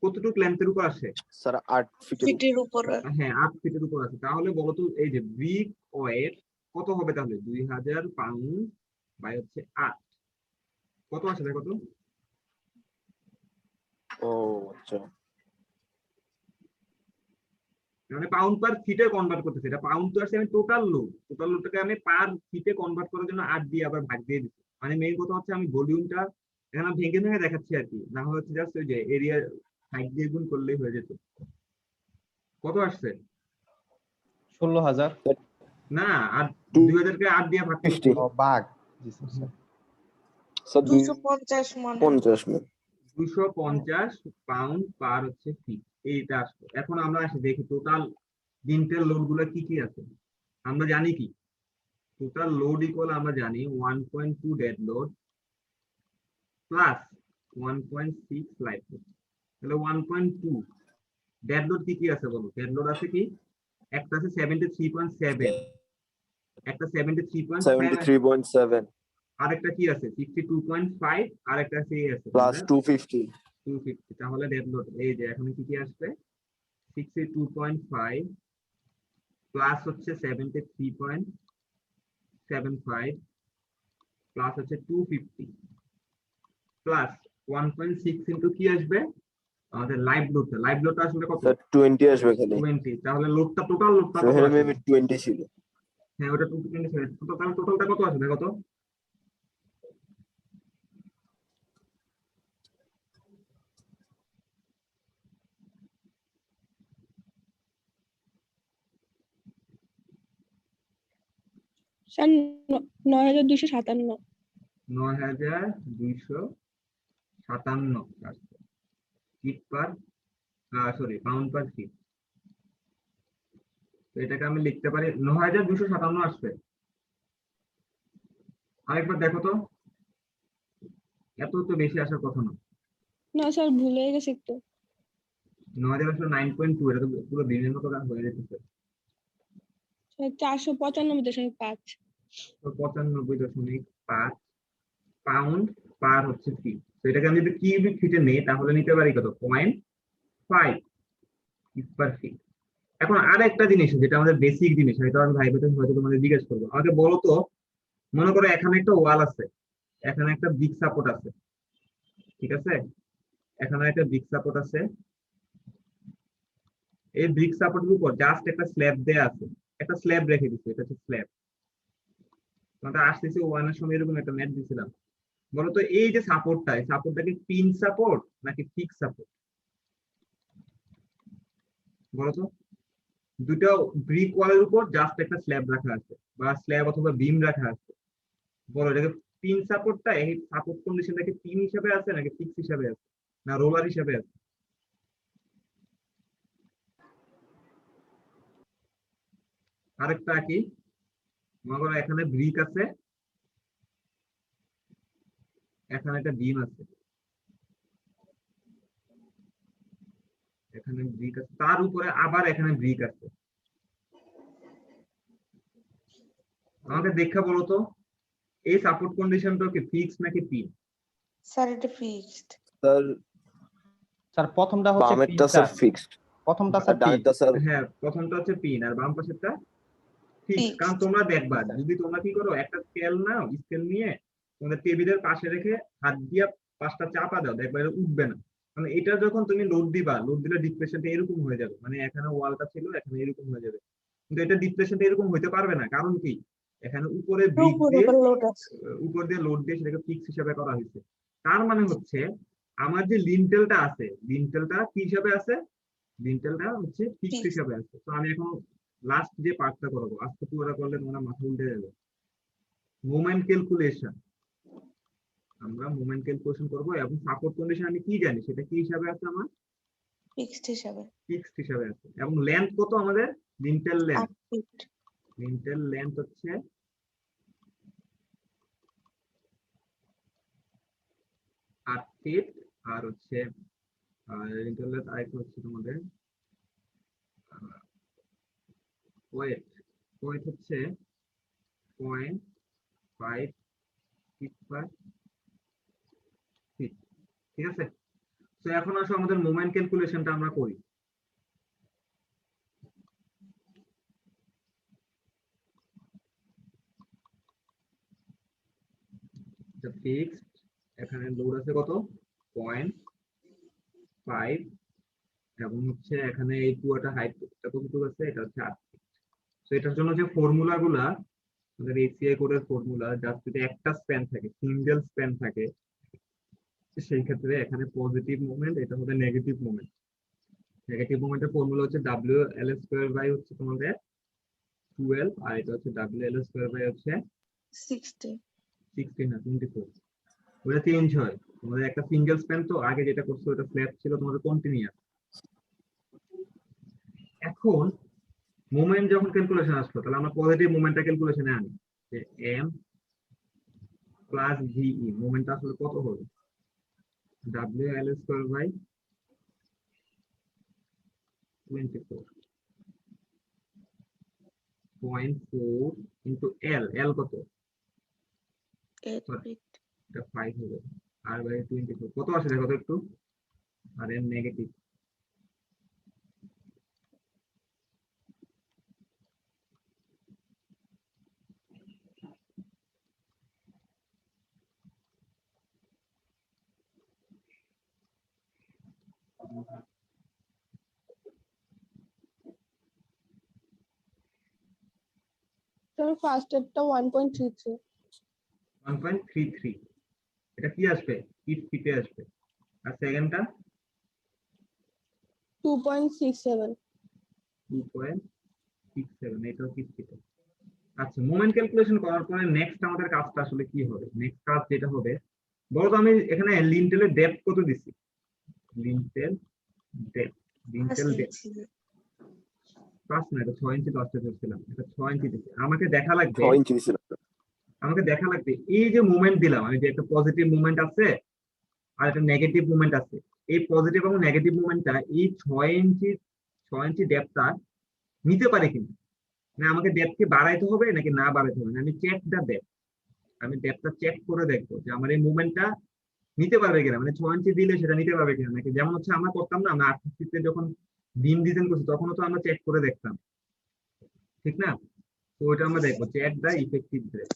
কতটুক লেন্থের উপর আসে? Sir 8 feet. ফিটের উপরে হ্যাঁ, 8 ফিটের উপর আছে। তাহলে বলো তো এই যে ব্রিক ওয়েট কত হবে তাহলে? 2000 পাউন্ড বাই হচ্ছে 8, কত আসে দেখো তো? ও আচ্ছা। মানে পাউন্ড পার ফিটে কনভার্ট করতেছে, এটা পাউন্ড তো আসছে, আমি টোটাল লোডটাকে আমি পার ফিটে কনভার্ট করার জন্য 8 দিয়ে আবার ভাগ দিয়ে দিচ্ছি। মানে মেইন কথা হচ্ছে আমি ভলিউমটা এখানে ভেঙে ভেঙে দেখাচ্ছি আর কি, না হচ্ছে জাস্ট ওই যে এরিয়া হাইট দিয়ে গুণ করলেই হয়ে যেত। কত আসছে? 16,000 না, আর 2000 কে 8 দিয়ে ভাগ করছি। ও বাঘ। জি স্যার। স্যার 250 মনে 250 মিনিট। 250 পাউন্ড পার হচ্ছে ফিট, এইটা আসবে। এখন আমরা আসি দেখি টোটাল লিন্টেল লোড গুলো কি কি আছে। আমরা জানি কি টোটাল লোড ইকুয়াল, আমরা জানি 1.2 dead load plus 1.6 live load. তাহলে 1.2 ডেড লোড কি কি আছে বলো? ডেড লোড আছে কি? একটা আছে 73.7, একটা 73.7, 73.7 আরেকটা কি আছে 62.5, আরেকটা আছে এই আছে প্লাস 250। 250। তাহলে ডেড লোড এই যে এখানে কি কি আসবে? 62.5 প্লাস হচ্ছে 73.75 প্লাস হচ্ছে 250 প্লাস 1.6 ইনটু কি আসবে? আমাদের লাইভ লোডটা আসলে কত? স্যার 20 আসবে খালি। 20। তাহলে লোডটা টোটাল লোডটা কত সেখানে আসবে? মেবি 20 ছিল। হ্যাঁ, ওটা 220 ছিল। তাহলে টোটালটা কত আসবে দেখো তো? Sir 9257 9257 feet per, sorry pound পার ফিট। তো এটাকে আমি লিখতে পারি 9257 আসবে। আরেকবার দেখো তো, এত তো বেশি আসার কথা না। না স্যার ভুল হয়ে গেছে একটু। 9000 আসলে 9.2, এটা তো পুরো দিনের মতো কাজ হয়ে যেতেছে। 495.5 তো 95.5 পাউন্ড পার হচ্ছে ফিট। তো এটাকে আমি যদি কিউবিক ফিটে নেই তাহলে নিতে পারি কত? 0.5 পার ফিট। এখন আর একটা জিনিস যেটা আমাদের বেসিক জিনিস, হয়তো আমি হয়তো তোমাদের জিজ্ঞেস করবো, আমাকে বলো তো, মনে করো এখানে একটা ওয়াল আছে, এখানে একটা বিগ সাপোর্ট আছে, ঠিক আছে? এখানে একটা বিগ সাপোর্ট আছে, এই বিগ সাপোর্টের উপর জাস্ট একটা স্ল্যাব দেয়া আছে, একটা স্ল্যাব রেখে দিচ্ছে, এটা হচ্ছে স্ল্যাব। তোমাদের আসতেছে ওয়ানের সময় এরকম একটা ম্যাট দিছিলাম, বলতো এই যে সাপোর্টটা, এই সাপোর্টটাকে পিন সাপোর্ট নাকি ফিক্স সাপোর্ট? বলতো দুটো ব্রিক ওয়ালের উপর জাস্ট একটা স্ল্যাব রাখা আছে বা স্ল্যাব অথবা বিম রাখা আছে, বলো এটাকে পিন সাপোর্টটা এই সাপোর্ট কন্ডিশনটাকে পিন হিসাবে আছে নাকি ফিক্স হিসাবে আছে না রোলার হিসাবে আছে? আরেকটা কি, মনে করো এখানে ব্রিক আছে, এখানে একটা বিম আছে, এখানে ব্রিক আছে, তার উপরে আবার এখানে ব্রিক আছে। আমাকে দেখা বলো তো এই সাপোর্ট কন্ডিশনটা কি ফিক্স নাকি পিন? স্যার এটা ফিক্সড। স্যার স্যার প্রথমটা হচ্ছে পিন বামেরটা স্যার স্যার, ফিক্সড, প্রথমটা আর স্যার পিন। ডানেরটা স্যার হ্যাঁ প্রথমটা হচ্ছে পিন আর বাম পাশেরটা ফিক্স। Fixed. কারণ তোমরা দেখবা যদি তোমরা কি করো একটা স্কেল নাও, স্কেল নিয়ে তোমাদের টেবিলের পাশে রেখে হাত দিয়ে পাঁচটা চাপা দাও, দেখবা এটা উঠবে না। মানে এটা যখন তুমি লোড দিবা, লোড দিলে ডিপ্রেশনটা এরকম হয়ে যাবে, মানে এখানে ওয়ালটা ছিল এখানে এরকম হয়ে যাবে, কিন্তু এটা ডিপ্রেশনটা এরকম হইতে পারবে না। কারণ কি, এখানে উপরে ব্রিক উপরে দিয়ে লোড আছে। উপর দিয়ে লোড দিয়ে সেটাকে ফিক্স হিসাবে করা হয়েছে। তার মানে হচ্ছে আমার যে লিন্টেলটা আছে, লিন্টেলটা কি হিসাবে আছে? লিন্টেলটা হচ্ছে ফিক্স Fixed. হিসাবে আছে। তো আমি এখন লাস্ট যে পার্টটা করবো, আজকে পুরোটা করলে তোমরা মাথা উল্টে যাবে। মোমেন্ট ক্যালকুলেশন, আমরা মোমেন্ট ক্যালকুলেশন করবো এবং সাপোর্ট কন্ডিশন আমি কি জানি সেটা কি হিসাবে আছে? আমার ফিক্সড হিসাবে ফিক্সড হিসাবে আছে। এবং লেন্থ কত আমাদের? Lintel 8 length, feet. Lintel length হচ্ছে 8 ফিট। আর হচ্ছে লিন্টেল লেন্থ আরেকটা হচ্ছে তোমাদের ওয়েট, ওয়েট হচ্ছে 0.5 ফিট পার ফিট। ঠিক আছে, তো এখন আসো আমাদের মোমেন্ট ক্যালকুলেশনটা আমরা করি। এটা ফিক্সড, এখানে লোড আছে কত? 0.5 এবং হচ্ছে এখানে এই পুরোটা হাইটটা কতটুকু আছে? এটা হচ্ছে 8 ফিট। তো এটার জন্য যে ফর্মুলা গুলা আমাদের এসিআই কোডের ফর্মুলা, জাস্ট যদি একটা স্প্যান থাকে, সিঙ্গেল স্প্যান থাকে, সেই ক্ষেত্রে এখানে পজিটিভ মোমেন্ট, এটা হবে নেগেটিভ মোমেন্ট। নেগেটিভ মোমেন্টের ফর্মুলা হচ্ছে WL² বাই হচ্ছে তোমাদের 12, আর এটা হচ্ছে WL² বাই হচ্ছে 60 16 না 24। ওটা চেঞ্জ হয়, তোমাদের একটা সিঙ্গেল স্প্যান তো, আগে যেটা করছো ওটা ফ্ল্যাট ছিল তোমাদের কন্টিনিউয়াস। এখন মোমেন্ট যখন ক্যালকুলেশন আসলো, তাহলে আমরা পজিটিভ মোমেন্টটা ক্যালকুলেশনে আনি যে m প্লাস VE, মোমেন্টটা আসলে কত হবে? WL² বাই 24.4 ইন্টু L কত? 8 Sorry, ফিট। এটা 5 হবে, আর বাই 24 কত আসে দেখো তো একটু, আর এর নেগেটিভ। স্যার ফার্স্ট এরটা 1.33, 1.33, এটা কি আসবে? ফিটে আসবে। আর সেকেন্ডটা 2.67। 2.67, এটাও ফিটে। আচ্ছা, মোমেন্ট ক্যালকুলেশন করার পরে নেক্সট আমাদের কাজটা আসলে কি হবে? নেক্সট কাজ যেটা হবে, বলো তো আমি এখানে লিন্টেলের ডেপথ কত দিছি? লিন্টেল ডেপথ, লিন্টেল ডেপথ 5 না, এটা 6 ইঞ্চি লাস্টে ধরছিলাম, এটা 6 ইঞ্চি দিছি। আমাকে দেখা লাগবে, 6 ইঞ্চি ছিল। আমাকে দেখা লাগবে এই যে মুভমেন্ট দিলাম আমি, যে একটা পজিটিভ মুভমেন্ট আছে আর একটা নেগেটিভ মুভমেন্ট আছে, এই পজিটিভ এবং নেগেটিভ মুভমেন্টটা এই 6 ইঞ্চি ডেপথটা নিতে পারে কিনা, না আমাকে ডেপথকে বাড়াইতে হবে নাকি না বাড়াইতে হবে? আমি চেক দা ডেপথ, আমি ডেপথটা চেক করে দেখবো যে আমার এই মুভমেন্টটা নিতে পারবে কিনা, মানে 6 ইঞ্চি দিলে সেটা নিতে পারবে কিনা। নাকি যেমন হচ্ছে আমরা করতাম না, আমরা 850 যখন বিম ডিজাইন করছি তখনও তো আমরা চেক করে দেখতাম, ঠিক না? তো ওইটা আমরা দেখবো, চেক দা ইফেক্টিভ ব্রেক।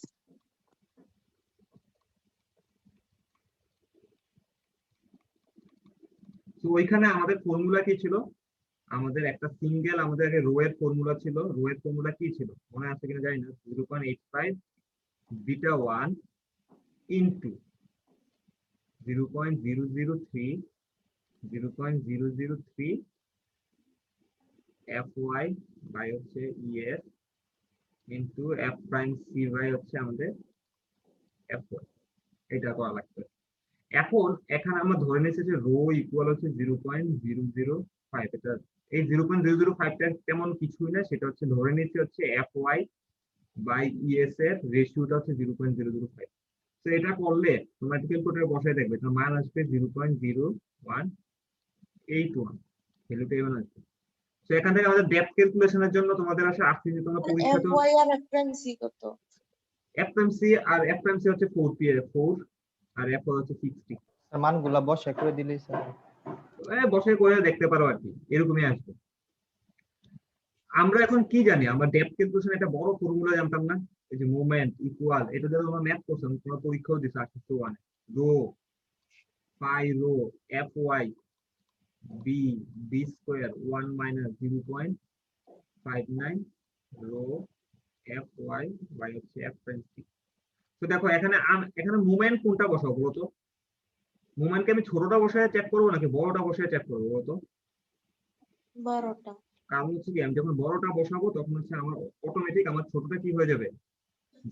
তো ওইখানে আমাদের ফর্মুলা কি ছিল? আমাদের একটা সিঙ্গেল, আমাদের আগে রো এর ফর্মুলা ছিল। রো এর ফর্মুলা কি ছিল মনে আছে কিনা জানি না, 0.85 β1 ইনটু 0.003 0.003 fy বাই হচ্ছে es into f prime c by হচ্ছে আমাদের fy, এটা করা লাগবে। এখন এখানে আমরা ধরে নিয়েছি যে রো ইকুয়াল হচ্ছে 0.005, এটা এই 0.005 টা তেমন কিছুই না, সেটা হচ্ছে ধরে নিয়েছি হচ্ছে fy বাই es এর রেশিওটা হচ্ছে 0.005। তো এটা করলে তোমরা ক্যালকুলেটরে বসায় দেখবে তোমার মান আসবে 0.0181, ভ্যালুটা এমন আসবে। তো এখান থেকে আমাদের ডেপথ ক্যালকুলেশনের জন্য তোমাদের আসছে যে তোমরা পরীক্ষাতে FY আর FMC কত? FMC আর FMC হচ্ছে 4 আর FY হচ্ছে 60। স্যার মানগুলা বসে করে দিলেই স্যার। বসে করে দেখতে পারো আর কি, এরকমই আসবে। আমরা এখন কি জানি, আমরা ডেপথ ক্যালকুলেশন একটা বড় ফর্মুলা জানতাম না, এই যে মোমেন্ট ইকুয়াল, এটা দিয়ে আমরা ম্যাথ করতাম, তোমরা পরীক্ষাও দিছো আসছে 1 rho pi rho fy b b square 1 minus 0.59 rho fy by হচ্ছে f প্রাইম c। তো দেখো এখানে এখানে মোমেন্ট কোনটা বসাবো বলো তো? মোমেন্টকে আমি ছোটটা বসায় চেক করবো নাকি বড়টা বসায় চেক করবো বলো তো? 12টা। কারণ হচ্ছে কি, আমি যখন বড়টা বসাবো তখন হচ্ছে আমার অটোমেটিক আমার ছোটটা কি হয়ে যাবে,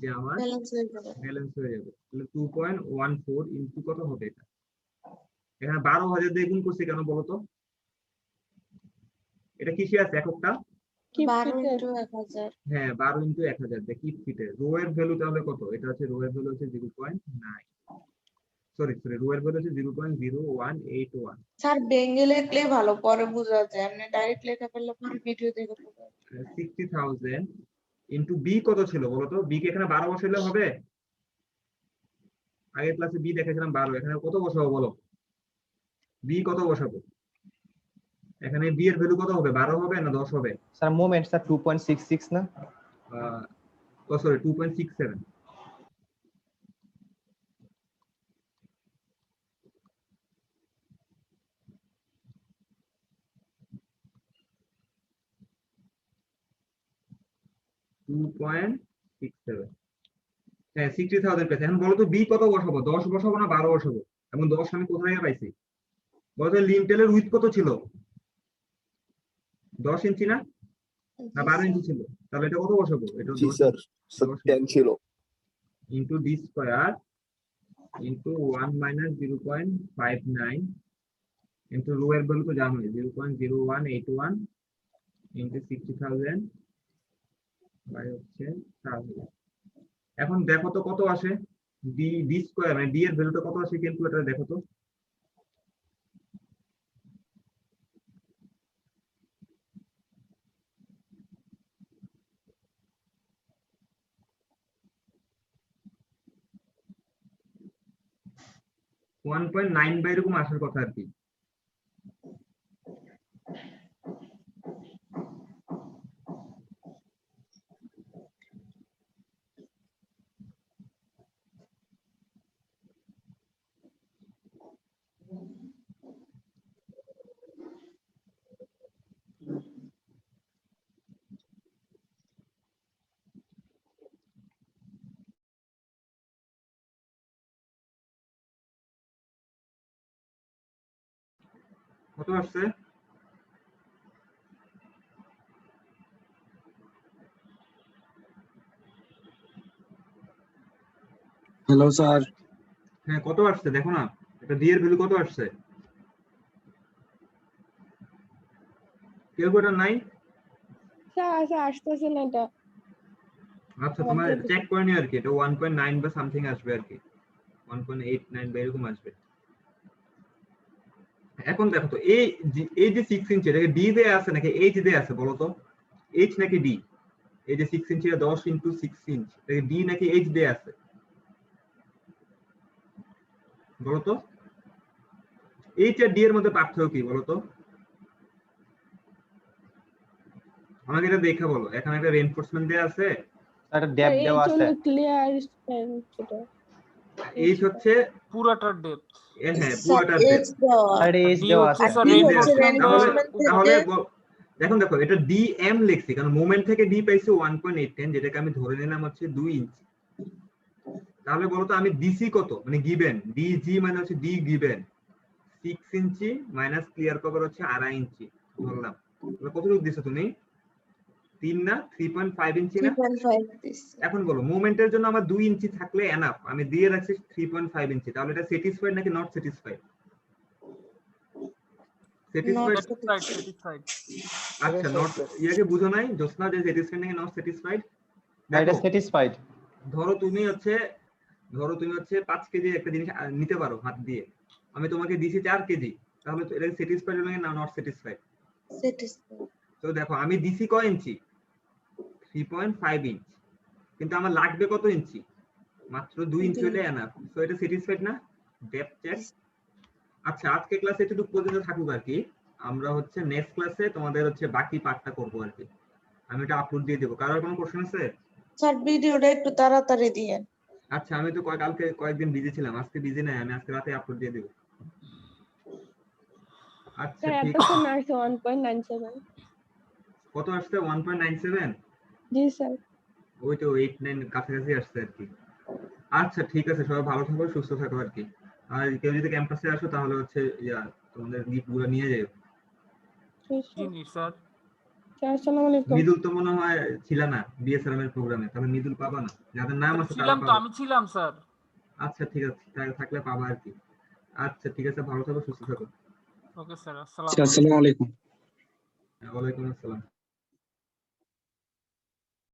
যে আমার ব্যালেন্স হয়ে যাবে। ব্যালেন্স হয়ে যাবে। তাহলে 2.14 ইনটু কত হবে এটা? এখানে 12,000 দিয়ে গুণ করছি কেন বলো তো? এটা কিসে আছে এককটা? কি 12 ফিটের? into 1000। হ্যাঁ 12 ইনটু 1000 দিয়ে কি ফিটে। রো এর ভ্যালু তাহলে কত? এটা হচ্ছে রো এর ভ্যালু হচ্ছে 0.9, সরি রো এর ভ্যালু হচ্ছে 0.0181। স্যার বেঙ্গে লিখলে ভালো, পরে বোঝা যায়, এমনি ডাইরেক্ট লেখা ফেললে পরে ভিডিও দেখে বোঝা যায়। 60,000 ইনটু বি কত ছিল বলো তো? বি কে এখানে 12 বসাইলে হবে? আগের ক্লাসে বি দেখেছিলাম 12, এখানে কত বসাবো বলো? বি কত বসাবো? এখানে বি এর ভ্যালু কত হবে? 12 হবে না 10 হবে? স্যার মোমেন্ট স্যার 2.66 না? ও সরি 2.67। হ্যাঁ 60,000 পেয়েছে। এখন বলো তো বি কত বসাবো? 10 বসাবো না 12 বসাবো? এবং 10 আমি কোথায় পাইছি বলো তো? লিন্টেলের উইথ কত ছিল? 10 ইঞ্চি না 12 ইঞ্চি ছিল? তাহলে এটা কত বসাবো? এটা জি স্যার, 10 ছিল। Into D square into 1 minus 0.59 into rho এর ভ্যালু তো জানোই 0.0181 ইন্টু 60,000 বাই হচ্ছে 4000। এখন দেখো তো কত আসে ডি ডি স্কয়ার, মানে ডি এর ভ্যালুটা কত আসে ক্যালকুলেটরে দেখো তো। ওয়ান 1.9 বা এরকম আসার কথা আর কি। কত আসছে? Hello sir. হ্যাঁ কত আসছে দেখো না, এটা ডি এর ভ্যালু কত আসছে? ক্যালকুলেটর নাই? স্যার আসতেছে না এটা। আচ্ছা তোমার চেক করে নিও আর কি, এটা 1.9 বা সামথিং আসবে আর কি, 1.89 বা এরকম আসবে। এখন দেখো তো এই যে 6 ইঞ্চি, এটাকে ডি দেয়া আছে নাকি এইচ দেয়া আছে বলো তো? এইচ নাকি ডি? এই যে 6 ইঞ্চি 10 ইনটু 6 ইঞ্চ, এটাকে ডি নাকি এইচ দেয়া আছে বলো তো? এইচ আর ডি এর মধ্যে পার্থক্য কি বলো তো? আমাকে এটা দেখে বলো। এখানে একটা রেইনফোর্সমেন্ট দেয়া আছে, একটা ডেপ দেওয়া আছে। ক্লিয়ার এটা। এইচ হচ্ছে পুরাটার ডেপথ। হ্যাঁ স্যার পুরোটা এজ দেওয়া। আর এজ দেওয়া আছে। আর ডি হচ্ছে reinforcement তাহলে থেকে দেখো এটা ডি এম লিখছি কারণ মোমেন্ট থেকে ডি পাইছি 1.810, যেটাকে আমি ধরে নিলাম হচ্ছে 2 ইঞ্চি। তাহলে বলো তো আমি ডিসি কত, মানে গিভেন ডিজি মানে হচ্ছে ডি গিভেন 6 ইঞ্চি মাইনাস ক্লিয়ার কভার হচ্ছে 2.5 ইঞ্চি বললাম। তাহলে কতটুকু দিছো তুমি? 3 না 3.5 ইঞ্চি না? 3.5 দিস এখন বলো মোমেন্টের জন্য আমার 2 ইঞ্চি থাকলে এনাফ, আমি দিয়ে রাখছি 3.5 ইঞ্চি, তাহলে এটা স্যাটিসফাইড নাকি নট স্যাটিসফাইড? স্যাটিসফাইড। satisfied. আচ্ছা নট ইয়াকে বুঝো নাই জোসনা যে স্যাটিসফাইড নাকি নট স্যাটিসফাইড? এটা স্যাটিসফাইড। ধরো তুমি হচ্ছে 5 কেজি একটা জিনিস নিতে পারো হাত দিয়ে, আমি তোমাকে দিছি 4 কেজি, তাহলে তো এটা স্যাটিসফাইড নাকি না নট স্যাটিসফাইড? স্যাটিসফাইড তো দেখো আমি দিছি কয় ইঞ্চি? 3.5 ইঞ্চি, কিন্তু আমার লাগবে কত ইঞ্চি? মাত্র 2 ইঞ্চি হলে এনাফ। সো এটা স্যাটিসফাইড না? Depth check. আচ্ছা আজকে ক্লাসে এতটুকু পর্যন্ত থাকুক আর কি, আমরা হচ্ছে নেক্সট ক্লাসে তোমাদের হচ্ছে বাকি পার্টটা করব আর কি, আমি এটা আপলোড দিয়ে দেব। কারোর কোনো কোশ্চেন আছে? স্যার ভিডিওটা একটু তাড়াতাড়ি দিয়েন। আচ্ছা আমি তো কালকে কয়েকদিন বিজি ছিলাম, আজকে বিজি নাই, আমি আজকে রাতে আপলোড দিয়ে দেব। আচ্ছা স্যার ঠিক। এতক্ষণ আসছে 1.97। কত আসছে? 1.97? জি স্যার। ওই তো 8-9 কাছাকাছি আসছে আর কি। আচ্ছা ঠিক আছে, সবাই ভালো থাকো সুস্থ থাকো আর কি। আর কেউ যদি ক্যাম্পাসে আসো তাহলে হচ্ছে তোমাদের গিফট গুলো নিয়ে যাও। জি স্যার। স্যার আসসালামু আলাইকুম। মিদুল তো মনে হয় ছিল না বিএসআরএম এর প্রোগ্রামে, তাহলে মিদুল পাবা না, যাদের নাম আছে তারা ছিলাম তো, পাবা। আমি ছিলাম স্যার। আচ্ছা ঠিক আছে, থাকলে পাবা আর কি। আচ্ছা ঠিক আছে, ভালো থাকো সুস্থ থাকো। ওকে স্যার, আসসালামু আলাইকুম। ওয়ালাইকুম আসসালাম।